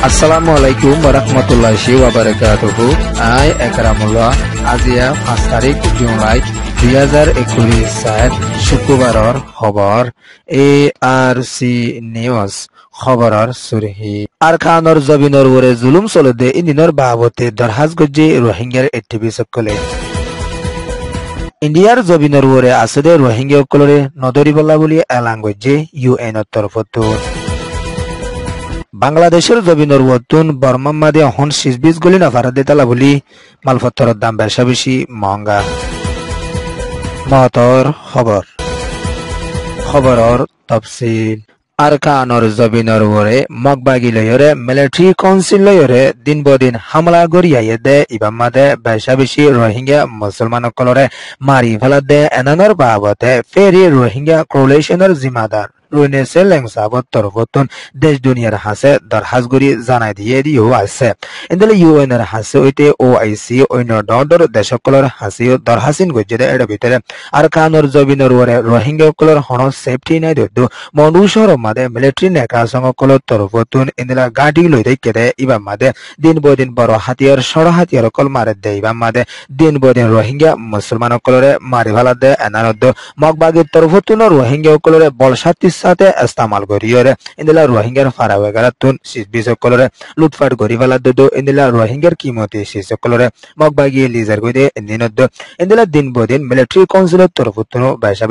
Assalamualaikum warahmatullahi wabarakatuh. I Akramullah আজিয়া 5 তারিখ জুলাই 2021 শুক্রবাৰৰ খবৰ ARC news খবৰৰ সুৰহি আৰখানৰ জবিনৰ ওৰে জুলুম চলদে ইন্দিনৰ বাবতে দৰহাজ গজ্জে রোহিঙ্গাৰ এক্টিভিষ্টসকলে ইন্ডিয়াৰ জবিনৰ ওৰে আসদে রোহিঙ্গাসকলৰে নদৰিবলা বুলি এলান গজ্জে ইউএনৰ তৰফত বাংলাদেশের জমিনের ওয়াতুন বর্মাম্মাদে এখন 20 গলি নাফারা দেতালা বলি মালপত্রের দাম বেশি মহঙ্গা মহতর খবরের তফসিল আরকানর জবিনের ওরে মগবাগি লয়রে মিলিটারি কাউন্সিল লয়রে দিন বদিন হামলা গড়িয়াইয়ে দে ইবাম্মাদে বেশি রোহিঙ্গা মুসলমানসকলরে মারি ফেলা দে এনানোর বাবতে ফেরি রোহিঙ্গা কোয়ালিশনের জিম্মাদার রুইনেছে লেংসাবত তরফতন দেশ দুনিয়ার হাসে দরহাজগুড়ি জানাই দিয়েও আছে এন্দলে ইউএনের হাসে ওইতে ওআইসি অন্য ডর দেশসকলের হাসিও দরহাসিন গজ্জে এর ভিতরে আরকানর জবিনের ওরে রোহিঙ্গাসকলের হন সেফটি নাই দু মনুষর মাদে মিলিটারি নেকাসকলের তরফতন এন্দলা গাড়ি লই দেয় ইবা মাদে দিন বদিন বড় হাতিয়ার সড় হাতিয়ার কল মারে দে ইবা মাদে দিন বদিন রোহিঙ্গা মুসলমানসকলরে মারি ফেলা দে এনারদ মগবাগির তরফতন রোহিঙ্গাসকলরে বলসাতি সাথে ইস্তেমাল করিয়রে ইন্দিলা রোহিঙ্গার ফারাওয়েগারাতুন 20 কলরে লুটপাট করি ফেলা দো ইন্দিলা রোহিঙ্গার কিমতে 20 কলরে মগবাগি লিজার কইদে ইন্দিনদ ইন্দিলা দিন বদিন মিলিটারি কাউন্সিলের তরফতুন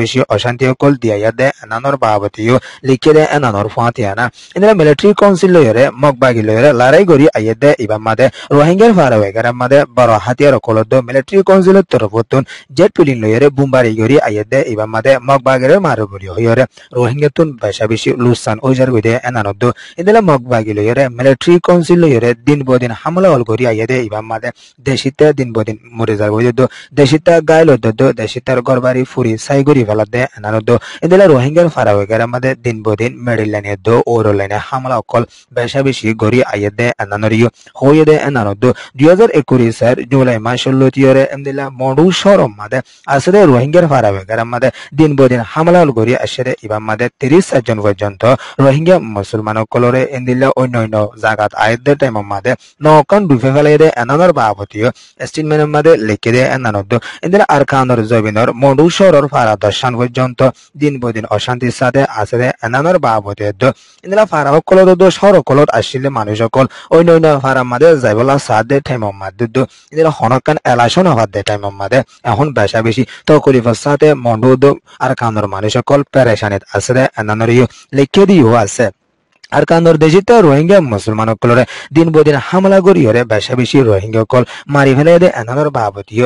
বেশি অশান্তি কল দিয়ায়া দে এনানর বাবতিও লিখে দে এনানর ফাতিয়ানা ইন্দিলা মিলিটারি কাউন্সিল লয়রে মগবাগি লয়রে লড়াই করি আইয়ে দে ইবা মাদে রোহিঙ্গার ফারাওয়েগারা মাদে বড় হাতিয়ার কলদ মিলিটারি কাউন্সিলের তরফতুন জেট প্লেন লয়রে বুমবারি করি আইয়ে দে ইবা মাদে মগবাগির মারো করি হইরে রোহিঙ্গা বেশি লুসান ওইজার গইদে এনানদ ইন্দলা মগবাগি লয়রে মিলিটারি কাউন্সিল লয়রে দিন বদিন হামলা হল করি আইয়ে ইবাম মাদে দেশিতে দিন বদিন মরে যার গইদে দেশিতা গাইল দেশিতার গরবারি ফুরি সাই গরি ফেলা দে এনানদ ইন্দলা রোহিঙ্গার ফারাওয়েগার মাদে দিন বদিন মেডিল লাইনে ওর লাইনে হামলা অকল বেশি গরি আইয়ে দে এনানরিও হইয়ে দে এনানদ 2021 এর জুলাই মাসের লতিয়রে ইন্দলা মডু শরম মাদে আসলে রোহিঙ্গার ফারাওয়েগার মাদে দিন বদিন হামলা হল করি আসে ইবাম মাদে 30 জন পর্যন্ত রোহিঙ্গা মুসলমানসকলরে ইন্দিলা অন্য জায়গাত আয়েদের টাইম মাদে নকান ডুফে ফেলাই দে এনানর বাবতীয় স্টেটমেন্টের মাদে লিখে দে এনানদ ইন্দিলা আরকানর জবিনর মডু শহরের ফারা দর্শন পর্যন্ত দিন বদিন অশান্তির সাথে আছে এনানর বাবতীয় ইন্দিলা ফারা সকলত শহরকলত আসলে মানুষ সকল অন্য ফারা মাদে যাইবলা সাদে টাইম মাদে ইন্দিলা হনকান এলাশন হওয়ার দে টাইম মাদে এখন বেশি তকলিফের সাথে মডু আরকানর মানুষ সকল পেরেশানিত আছে এনানরিও লিখে দিও আছে আরকানর দেশিতে রোহিঙ্গা মুসলমানসকলরে দিন বদিন হামলা করিয়রে বেশি রোহিঙ্গাসকল মারি ফেলে দে এনানর বাবতীয়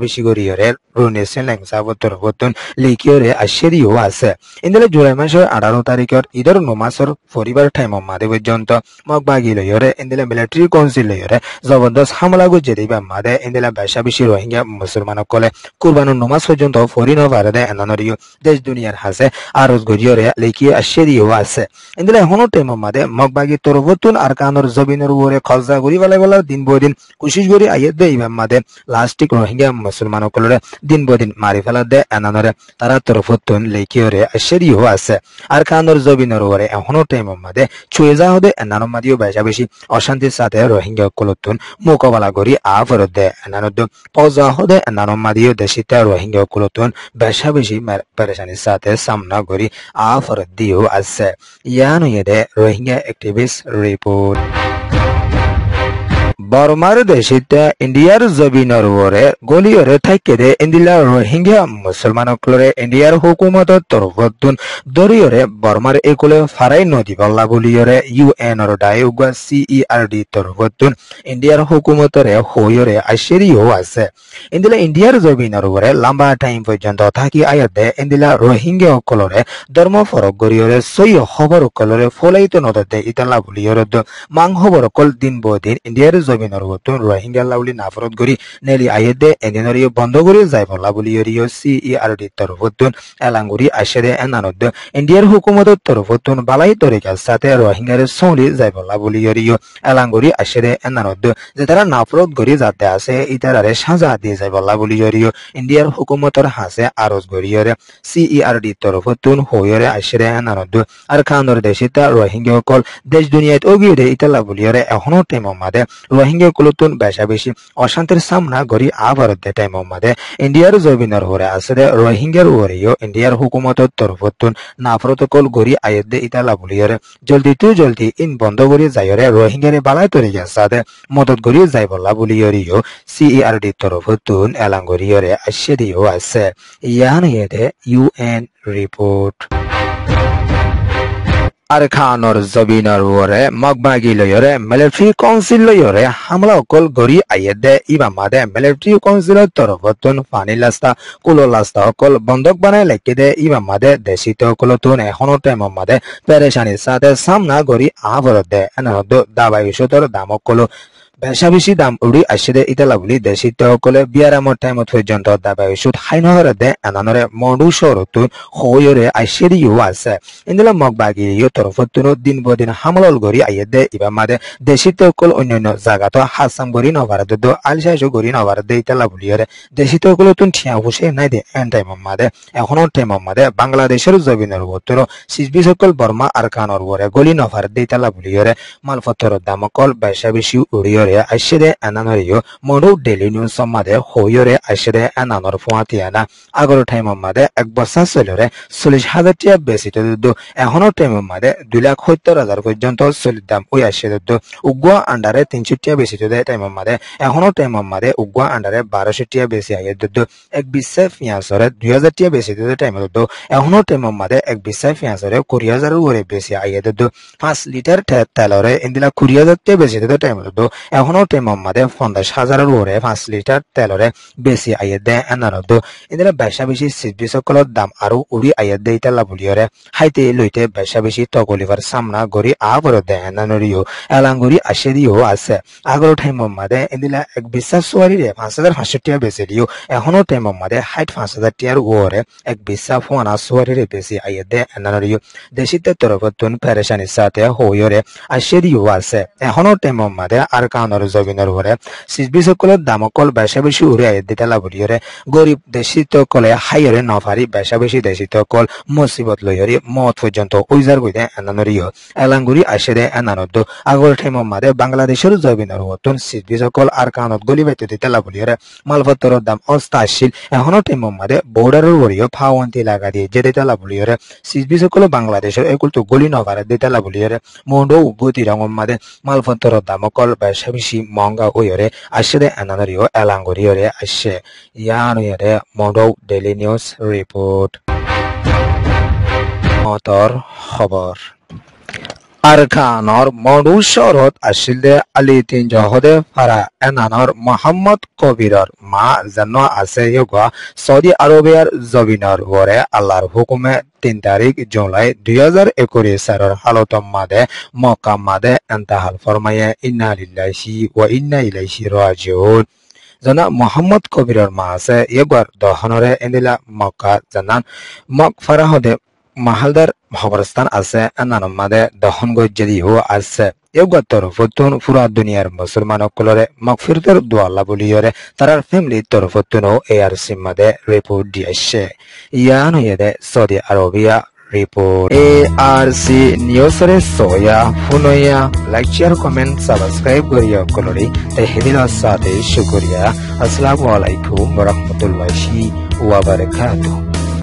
বেশি করিয়রে রুনেছে লেংসাবত তরফতুন লিখিয়রে আসে দিও আছে ইন্দলে জুলাই মাসের 18 তারিখের ঈদের নমাজের পরিবার টাইম মাদে পর্যন্ত মগবাগি লয়রে ইন্দলে মিলিটারি কাউন্সিল লয়রে জবরদস্ত হামলা গজ্জে দিবা মাদে ইন্দলে বেশি রোহিঙ্গা মুসলমানসকলে কুরবানুর নমাজ পর্যন্ত ফরি ন পারে দে এনানরিও দেশ দুনিয়ার হাসে আরজ গরিয়রে লিখিয়ে আসে দিও আছে ইন্দলে হনো মাদে মগবাগি তরফতুন আরকানর জবিনের ওরে খলজা গরি বলা দিন বদিন কোশিশ গরি আইয়ে দে ইমাম মাদে লাস্টিক রোহিঙ্গা মুসলমানসকলরে দিন বদিন মারি ফেলা দে এনানরে তারা তরফতুন লেখিয়রে আশরিও আছে আরকানর জবিনের ওরে এখনো টাইম মাদে ছুঁয়ে যা হদে এনানো মাদিও বেশি অশান্তির সাথে রোহিঙ্গা কলতুন মোকাবেলা করি আফরত দে এনানদ পজা হদে এনানো মাদিও দেশিতে রোহিঙ্গা কলতুন বেশি পেরেশানির সাথে সামনা করি আফরত দিও আছে ইয়ান দে রোহিঙ্গা অ্যাক্টিভিস্ট রিপোর্ট বর্মার দেশিতে ইন্ডিয়ার জবিনের ওরে গলিয়রে থাকে দে ইন্দিলা রোহিঙ্গা মুসলমানসকলরে ইন্ডিয়ার হুকুমতর তরফতুন দরিয়রে বর্মার একুলে ফারাই নদী বল্লা বলিয়রে ইউএনর ডায়ুগা সিইআরডি তরফতুন ইন্ডিয়ার হুকুমতরে হইয়রে আশরিও আছে ইন্দিলা ইন্ডিয়ার জবিনের ওরে লম্বা টাইম পর্যন্ত থাকি আয়াত দে ইন্দিলা রোহিঙ্গা সকলরে ধর্ম ফরক গরিয়রে সই খবর সকলরে ফলাইতে নদতে ইতালা বলিয়রে মাং খবর সকল দিন বদিন ইন্ডিয়ার জমিনৰ বতন রোহিঙ্গা লাউলি নাফরত গরি নেলি আইয়েদে এদিনরিও বন্ধ করে যাই বলা বলি ইয়রিও CERD তরফতুন এলাঙ্গুরি আশেদে এনানদ ইন্ডিয়ার হুকুমতের তরফতুন বালাই তরিকার সাথে রোহিঙ্গার সৌলি যাই বলা বলি ইয়রিও এলাঙ্গুরি আশেদে এনানদ যে তারা নাফরত গরি যাতে আছে ইতারারে সাজা দিয়ে যাই বলা বলি ইয়রিও ইন্ডিয়ার হুকুমতের হাসে আরজ গরিয়রে CERD তরফতুন হইয়রে আশেদে এনানদ আর খানর দেশিতা রোহিঙ্গা কল দেশ দুনিয়াত ওগিরে ইতালা বলিয়রে এখনো টাইম মাদে রোহিঙ্গা কুলতুন বেশা বেশি অশান্তির সামনা গরি আবার দে টাইম মাদে ইন্ডিয়ার জবিনার হরে আছে রোহিঙ্গার ওরেও ইন্ডিয়ার হুকুমতের তরফতুন নাফরত কল গরি আয়েদে ইতালা বলিয়রে জলদি ইন বন্ধ করি যাইরে রোহিঙ্গারে বালাই তরিকা সাথে মদত করি যাই বলা বলিয়রিও CERD তরফতুন এলাঙ্গরিয়রে আসে দিও আছে ইয়ান ইয়েদে UN রিপোর্ট আরখানর জবিনার ওরে মগবাগি লয়রে মিলিটারি কাউন্সিল লয়রে হামলা কল গরি আইয়েদে ইবামাদে মিলিটারি কাউন্সিলের তরফতুন ফানি লাস্তা কুলো লাস্তা কল বন্ধক বানায় লেখি দে ইবামাদে দেশিত কলতুন এখনো টাইম মাদে পেরেশানির সাথে সামনা গরি আবরত দে এনাদ দাবাই ওষুধের দাম কল বেশা বেশি দাম উড়ি আসে ইতালা বলি দেশিত সকলে বিয়ারামর টাইমত পর্যন্ত দাবাই ওষুধ হাইনহরে দে এনানরে মডু শরতুন হইরে আসে দিও আছে ইন্দিলা মগবাগি তরফতুন দিন বদিন হামলল গরি আইয়ে দে ইবা মাদে দেশিত সকল অন্যান্য জায়গাত হাসাম গরি নভারত দো আলসাইসো গরি নভারত দে ইতালা বলিয়রে দেশিত সকলতুন ঠিয়া হুসে নাই দে এন টাইম মাদে এখনো টাইম মাদে বাংলাদেশের জবিনের বতর সিজবি সকল বর্মা আরকানর ওরে গলি নভারত দে ইতালা বলিয়রে মালপত্র দাম কল বেশা বেশি উড়িয়রে আইসেদে এনানরিও মডু ডেইলি নিউজ সম্মাদে হইয়রে আইসেদে এনানর ফুয়াতিয়ানা আগর টাইম মাদে এক বছর চলরে 40,000 টিয়া বেশি তো এখনো টাইম মাদে 2,70,000 পর্যন্ত চলির দাম ওই আইসেদে তো উগুয়া আন্ডারে 300 টিয়া বেশি তো টাইম মাদে এখনো টাইম মাদে উগুয়া আন্ডারে 1200 টিয়া বেশি আগে তো এক বিশে ফিয়াসরে 2000 টিয়া বেশি তো টাইম তো এখনো টাইম মাদে এক বিশে ফিয়াসরে 20,000 ওরে বেশি আগে তো 5 লিটার তেলরে ইন্দিলা 20,000 টিয়া বেশি তো টাইম তো এখনো টাইম মাদে 50,000 ওরে 5 লিটার তেলরে বেশি আইয়ে দে এনারদ ইন্দিলা বেশা বেশি সিজবি সকলের দাম আরো উড়ি আইয়ে দে ইতালা বলিয়রে হাইতে লইতে বেশা বেশি তগলিভার সামনা গরি আবর দে এনানরিও এলাঙ্গুরি আসে দিও আছে আগর টাইম মাদে ইন্দিলা এক বিশ্বাস সোয়ারিরে 5,500 টিয়া বেশি দিও এখনো টাইম মাদে 5,000 টিয়ার ওরে এক বিশ্বাস ফোনা সোয়ারিরে বেশি আইয়ে দে এনানরিও দেশিতে তরফতুন পেরেশানির সাথে হইয়রে আসে দিও আছে এখনো টাইম মাদে আর কানর জবিনের ওরে সিজবি সকলের দাম কল বেশা বেশি উড়ে আইয়ে দিতালা বলিয়রে গরিব দেশিত কলে হাইরে নফারি বেশা বেশি দেশিত কল মুসিবত লইয়রি মত পর্যন্ত ওইজার গইদে এনানরিও এলাঙ্গুরি আসে দে এনানদ আগর টাইম মাদে বাংলাদেশের জবিনের ওতন সিজবি সকল আর কানত গলি বাইতে দিতালা বলিয়রে মালপত্রের দাম অস্থাশীল এখনো টাইম মাদে বর্ডারের ওরিও ফাওয়ান্তি লাগা দিয়ে যে দিতালা বলিয়রে সিজবি সকল বাংলাদেশের একুল তো গলি নভারে দিতালা বলিয়রে মন্ডো উভতি রঙ মাদে মালপত্রের দাম কল বেশা বেশি মহঙ্গা ওয়রে আসে দে এনানরিও এলাঙ্গুরিয়রে আসে ইয়ানরে মডো ডেইলি নিউজ রিপোর্ট মতর খবর আরখানর মডু শরত আসিলে আলী তিন জহদে ফারা এনানর মোহাম্মদ কবিরর মা জান্ন আছে ইয়োগা সৌদি আরবের জবিনর ওরে আল্লাহর হুকুমে 3 তারিখ জুলাই 2021 সালের হালতম মাদে মক্কা মাদে ইন্তাহাল ফরমায়ে ইন্না লিল্লাহি ওয়া ইন্না ইলাইহি রাজিউন জানা মোহাম্মদ কবিরর মা আছে ইয়োগার দহনরে এন্দিলা মক্কা জানান মক ফারাহদে মাহালদার খবরস্থান আছে এনানর মাদে দহন গজ্জেদিও আছে ইয়োগার তরফতুন পুরা দুনিয়ার মুসলমান সকলরে মাগফিরাতের দোয়া লাবলিয়রে তারার ফ্যামিলির তরফতুন ARC মাদে রিপোর্ট দিয়েছে ইয়ান হইয়ে সৌদি আরবিয়া রিপোর্ট ARC নিউজরে সোয়া ফুনয়া লাইক শেয়ার কমেন্ট সাবস্ক্রাইব করিয়া কলরি তেহদিনের সাথে শুকরিয়া আসসালামু আলাইকুম ওয়া রাহমাতুল্লাহি ওয়া বারাকাতুহু।